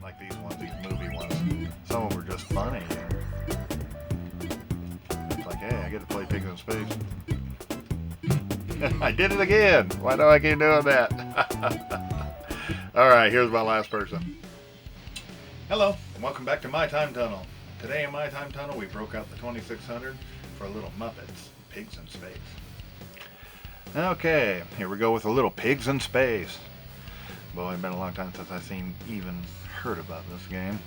like these ones, these movie ones. Some of them are just funny. It's like, hey, I get to play Pigs in Space. I did it again. Why do I keep doing that? All right, here's my last person. Hello, and welcome back to My Time Tunnel. Today in My Time Tunnel, we broke out the 2600 for a little Muppets, Pigs in Space. Okay, here we go with a little Pigs in Space. Boy, it's been a long time since I've even heard about this game.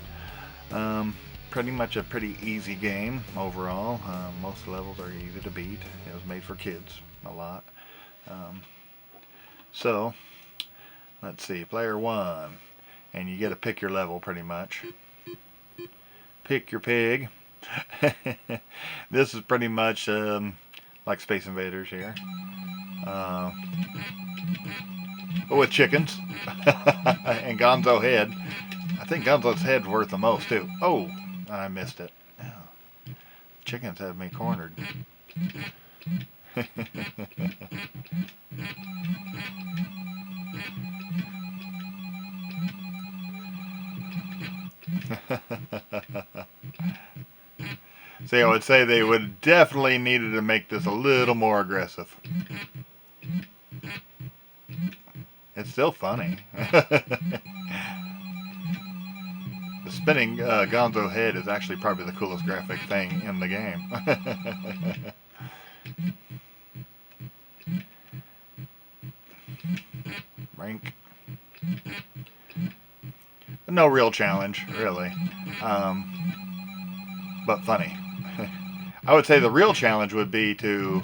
Pretty much a pretty easy game overall. Most levels are easy to beat. It was made for kids a lot. So, let's see, player one. And you get to pick your level pretty much. Pick your pig. This is pretty much like Space Invaders here. But with chickens. And Gonzo head. I think Gonzo's head's worth the most too. Oh, I missed it. Oh, chickens have me cornered. See, I would say they would definitely needed to make this a little more aggressive. It's still funny. The spinning Gonzo head is actually probably the coolest graphic thing in the game. Rank. No real challenge, really. But funny. I would say the real challenge would be to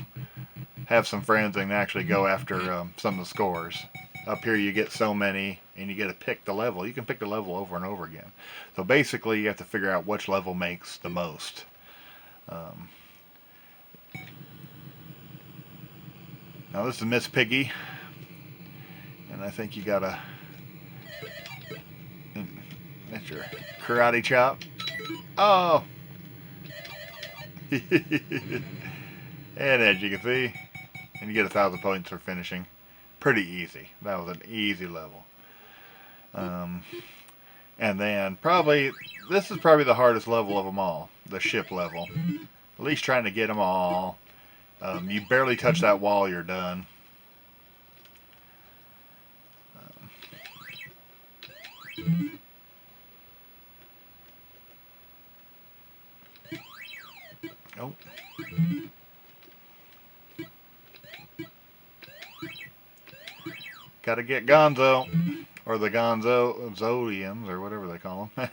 have some friends and actually go after some of the scores. Up here you get so many, and you get to pick the level. You can pick the level over and over again. So basically you have to figure out which level makes the most. Now this is Miss Piggy, and I think you gotta, that's your karate chop. Oh! And as you can see, and you get 1,000 points for finishing. Pretty easy. That was an easy level. And then probably, this is probably the hardest level of them all, the ship level. At least trying to get them all. You barely touch that wall, you're done. Oh. Gotta get Gonzo, or the Gonzo Zodiums, or whatever they call them.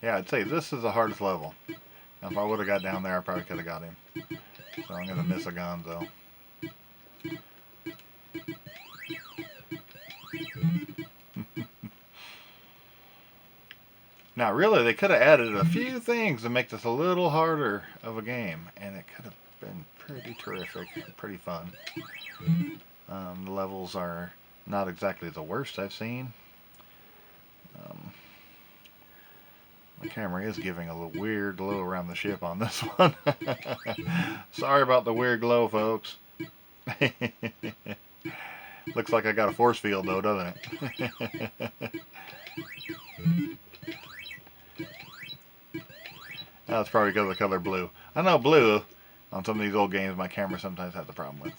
Yeah, I'd say this is the hardest level. Now, if I would have got down there, I probably could have got him. So I'm gonna miss a Gonzo. Now, really, they could have added a few things to make this a little harder of a game, and it could have been pretty terrific, pretty fun. The levels are not exactly the worst I've seen. My camera is giving a little weird glow around the ship on this one. Sorry about the weird glow, folks. Looks like I got a force field, though, doesn't it? That's probably because of the color blue. I know blue, on some of these old games, my camera sometimes has a problem with.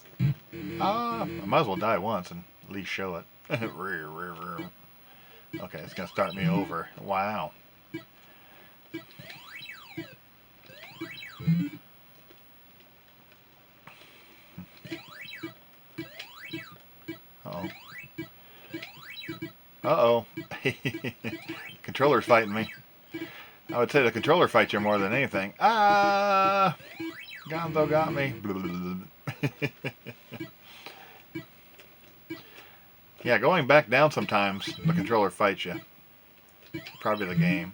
I might as well die once and at least show it. Okay, it's going to start me over. Wow. Uh-oh. Uh-oh. Controller's fighting me. I would say the controller fights you more than anything. Ah! Gonzo got me. Yeah, going back down sometimes, the controller fights you. Probably the game.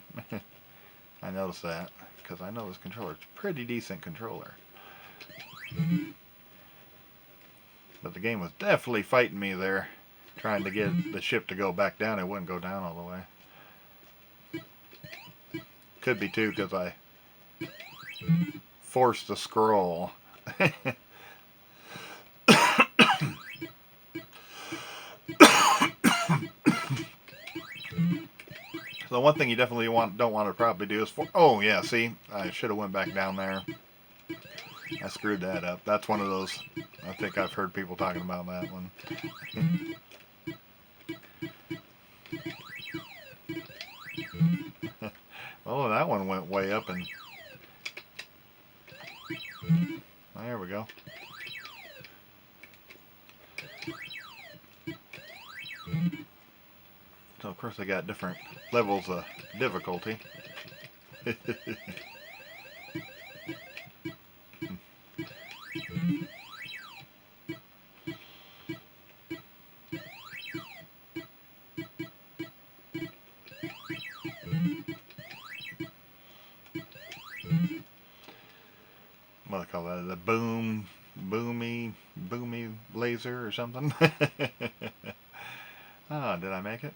I noticed that, because I know this controller is a pretty decent controller. But the game was definitely fighting me there, trying to get the ship to go back down. It wouldn't go down all the way. Could be too, because I forced to scroll. So one thing you definitely don't want to probably do is oh yeah, see, I should have went back down there. I screwed that up. That's one of those. I think I've heard people talking about that one. Oh, that one went way up, and there we go. So of course they got different levels of difficulty. What do they call that? The boomy laser or something? Ah, did I make it?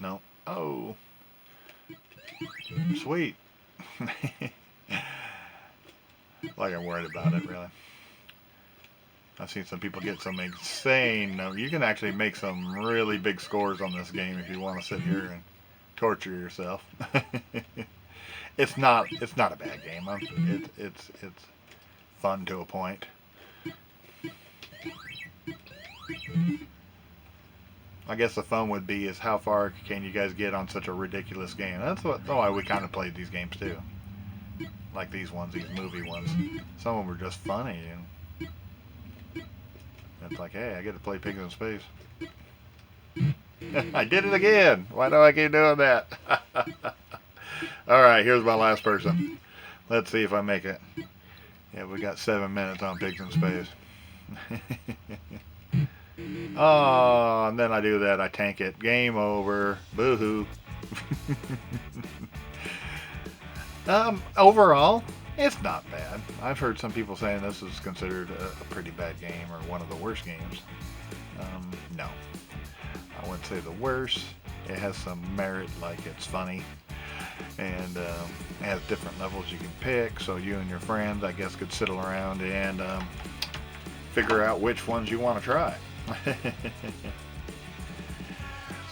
No. Oh. Sweet. Like I'm worried about it, really. I've seen some people get some insane. You can actually make some really big scores on this game if you want to sit here and torture yourself. It's not a bad game. It's fun to a point. I guess the fun would be is how far can you guys get on such a ridiculous game. That's why we kind of played these games too. Like these ones, these movie ones. Some of them were just funny, and it's like, hey, I get to play Pigs in Space. I did it again. Why do I keep doing that? All right, here's my last person. Let's see if I make it. Yeah, we got 7 minutes on Pigs in Space. Oh, and then I do that. I tank it. Game over. Boo-hoo. Overall, it's not bad. I've heard some people saying this is considered a pretty bad game or one of the worst games. No. I wouldn't say the worst. It has some merit, like it's funny. And it has different levels you can pick, so you and your friends, I guess, could sit around and figure out which ones you want to try.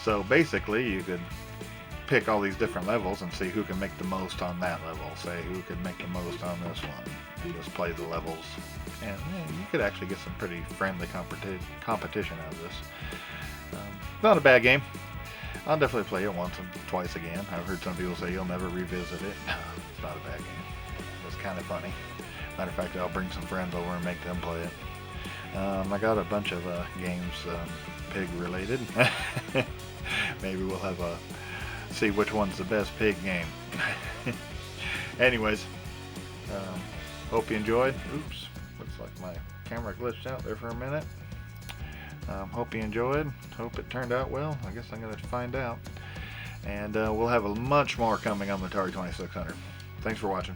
So basically, you could pick all these different levels and see who can make the most on that level. Say who can make the most on this one, and just play the levels. And you could actually get some pretty friendly competition out of this. Not a bad game. I'll definitely play it once and twice again. I've heard some people say you'll never revisit it. It's not a bad game. It's kind of funny. Matter of fact, I'll bring some friends over and make them play it. I got a bunch of games pig related. Maybe we'll have see which one's the best pig game. Anyways, hope you enjoyed. Oops, looks like my camera glitched out there for a minute. Hope you enjoyed. Hope it turned out well. I guess I'm going to find out. And we'll have much more coming on the Atari 2600. Thanks for watching.